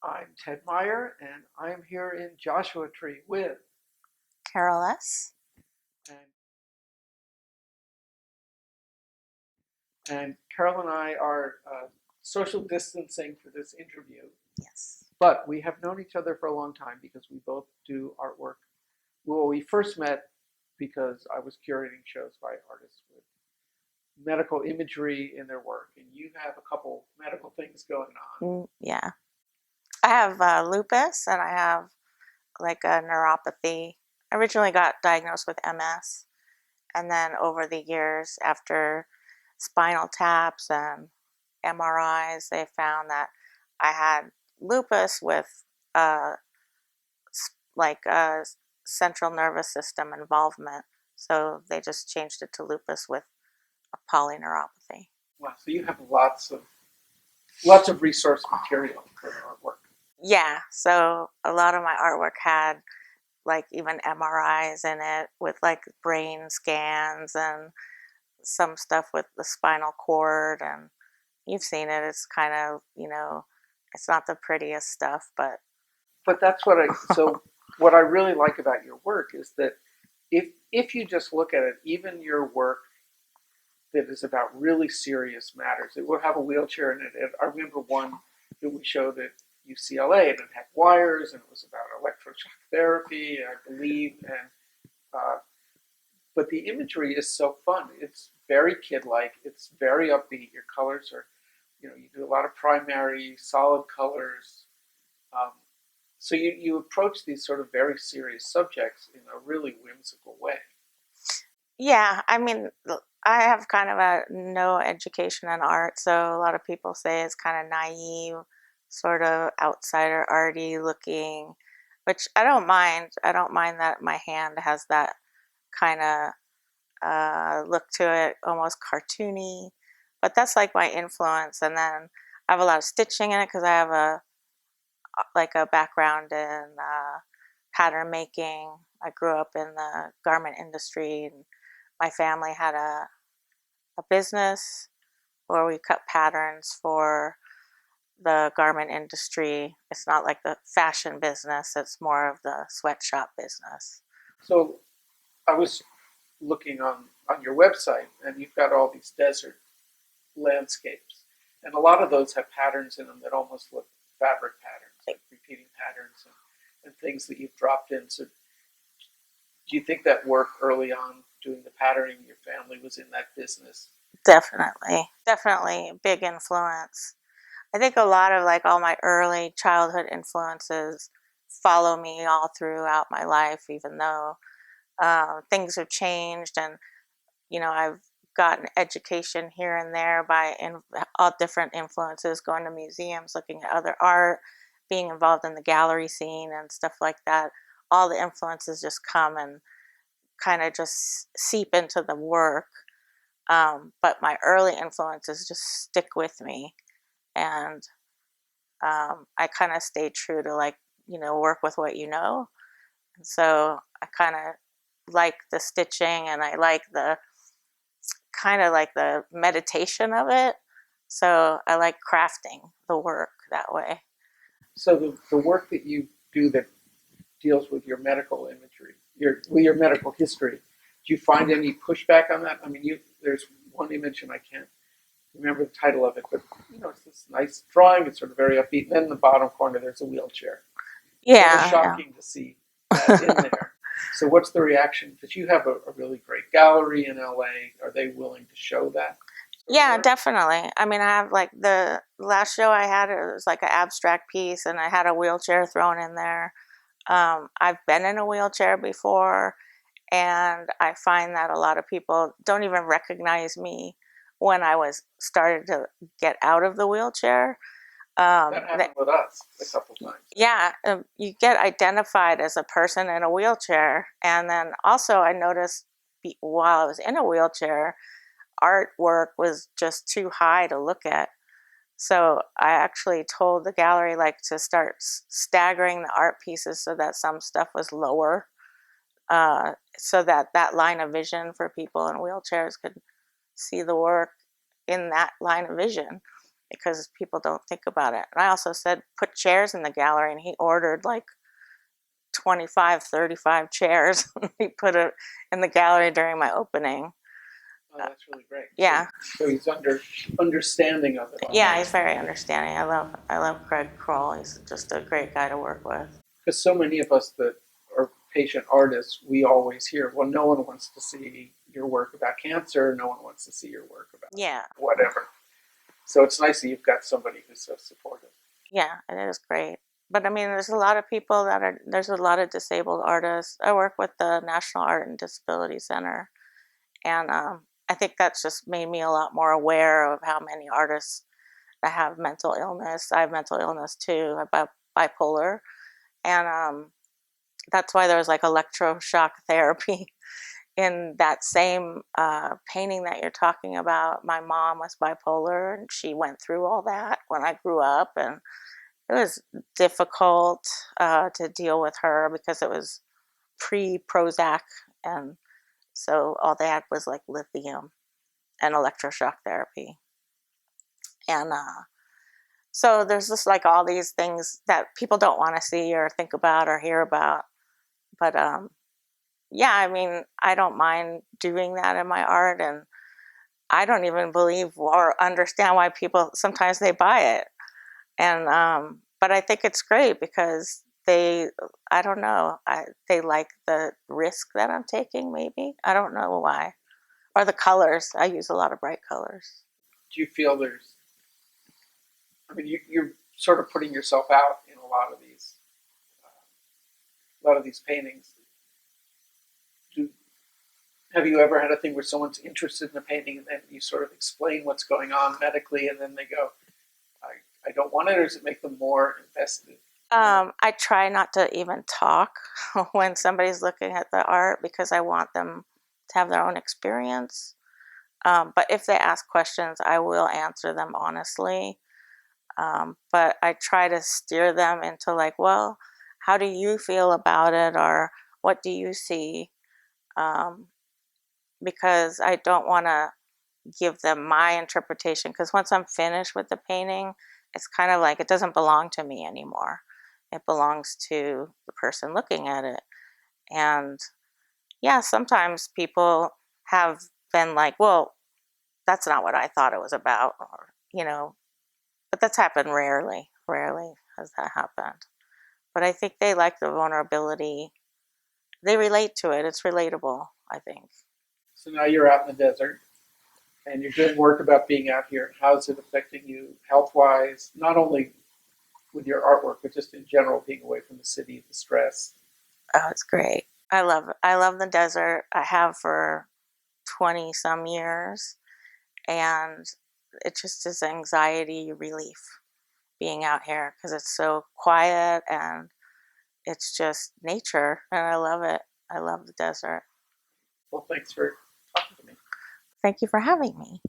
I'm Ted Meyer, and I'm here in Joshua Tree with, Carol S. and, and Carol and I are social distancing for this interview, Yes. but we have known each other for a long time because we both do artwork. Well, we first met because I was curating shows by artists with medical imagery in their work, and you have a couple medical things going on. Yeah. I have lupus and I have like a neuropathy. I originally got diagnosed with MS. And then over the years, after spinal taps and MRIs, they found that I had lupus with uh, like a central nervous system involvement. So they just changed it to lupus with a polyneuropathy. Wow, so you have lots of resource material for artwork. Yeah, so a lot of my artwork had like even MRIs in it with like brain scans and some stuff with the spinal cord. And you've seen it. It's kind of, it's not the prettiest stuff, but But that's what I so what I really like about your work is that if you just look at it, even your work that is about really serious matters, it will have a wheelchair in it. And I remember one that we showed at UCLA, and it had wires, and it was about electroshock therapy, I believe, and but the imagery is so fun. It's very kid-like. It's very upbeat. Your colors are, you do a lot of primary solid colors. Um, so you approach these sort of very serious subjects in a really whimsical way. yeah, I mean, I have kind of a no education in art, so a lot of people say it's kind of naive, sort of outsider arty looking, which I don't mind. I don't mind that my hand has that kind of look to it, almost cartoony. But that's like my influence. And then I have a lot of stitching in it because I have a background in pattern making. I grew up in the garment industry, and my family had a business where we cut patterns for the garment industry. It's not like the fashion business, it's more of the sweatshop business. So I was looking on your website, and you've got all these desert landscapes, and a lot of those have patterns in them that almost look fabric patterns, like repeating patterns and things that you've dropped in. So do you think that work early on doing the patterning, your family was in that business? Definitely, definitely a big influence. I think a lot of like all my early childhood influences follow me all throughout my life, even though things have changed. And I've gotten education here and there by all different influences, going to museums, looking at other art, being involved in the gallery scene and stuff like that. All the influences just come and kind of just seep into the work. But my early influences just stick with me. And I kind of stay true to like, work with what you know. And so I kind of like the stitching and I like the kind of like the meditation of it. So I like crafting the work that way. So the work that you do that deals with your medical imagery, your medical history, do you find any pushback on that? I mean, there's one image, and I can't remember the title of it, but it's this nice drawing. It's sort of very upbeat. And then in the bottom corner, there's a wheelchair. Sort of Yeah, shocking to see that in there. So what's the reaction? Because you have a really great gallery in LA. Are they willing to show that sort of yeah, work? definitely. I mean, I have like the last show I had, it was like an abstract piece, and I had a wheelchair thrown in there. I've been in a wheelchair before, and I find that a lot of people don't even recognize me when I was started to get out of the wheelchair. That That happened with us a couple times. Yeah, you get identified as a person in a wheelchair, and then also I noticed while I was in a wheelchair, artwork was just too high to look at. So I actually told the gallery like to start staggering the art pieces so that some stuff was lower, so that that line of vision for people in wheelchairs could see the work in that line of vision. because people don't think about it. And I also said, put chairs in the gallery, and he ordered like 25, 35 chairs. He put it in the gallery during my opening. Oh, that's really great. Yeah. So he's understanding of it all. Yeah, he's very understanding. I love Craig Kroll. He's just a great guy to work with. Because so many of us that are patient artists, we always hear, well, no one wants to see your work about cancer, no one wants to see your work about Yeah. whatever. So it's nice that you've got somebody who's so supportive. Yeah, it is great. But I mean, there's a lot of people there's a lot of disabled artists. I work with the National Art and Disability Center, and I think that's just made me a lot more aware of how many artists that have mental illness. I have mental illness too. I have bipolar, and that's why there was like electroshock therapy in that same painting that you're talking about. My mom was bipolar, and she went through all that when I grew up, and it was difficult to deal with her because it was pre Prozac, and so all they had was like lithium and electroshock therapy. And so there's just like all these things that people don't want to see or think about or hear about. But yeah, I mean, I don't mind doing that in my art, and I don't even believe or understand why people sometimes they buy it. And but I think it's great because I don't know, they like the risk that I'm taking. Maybe I don't know why, or the colors. I use a lot of bright colors. Do you feel you're sort of putting yourself out in a lot of these paintings. Do, have you ever had a thing where someone's interested in a painting and then you sort of explain what's going on medically and then they go, I don't want it, or does it make them more invested? I try not to even talk when somebody's looking at the art because I want them to have their own experience. But if they ask questions, I will answer them honestly. But I try to steer them into like, well, how do you feel about it, or what do you see? Um, because I don't want to give them my interpretation. Because once I'm finished with the painting, it's kind of like it doesn't belong to me anymore. It belongs to the person looking at it. And yeah, sometimes people have been like, well, that's not what I thought it was about, or, but that's happened rarely. Rarely has that happened. But I think they like the vulnerability. They relate to it. It's relatable, I think. So now you're out in the desert and you're doing work about being out here. How's it affecting you health wise? Not only with your artwork, but just in general, being away from the city, the stress. Oh, it's great. I love the desert. I have for 20 some years, and it just is anxiety relief being out here because it's so quiet and it's just nature, and I love it. I love the desert. Well, thanks for talking to me. Thank you for having me.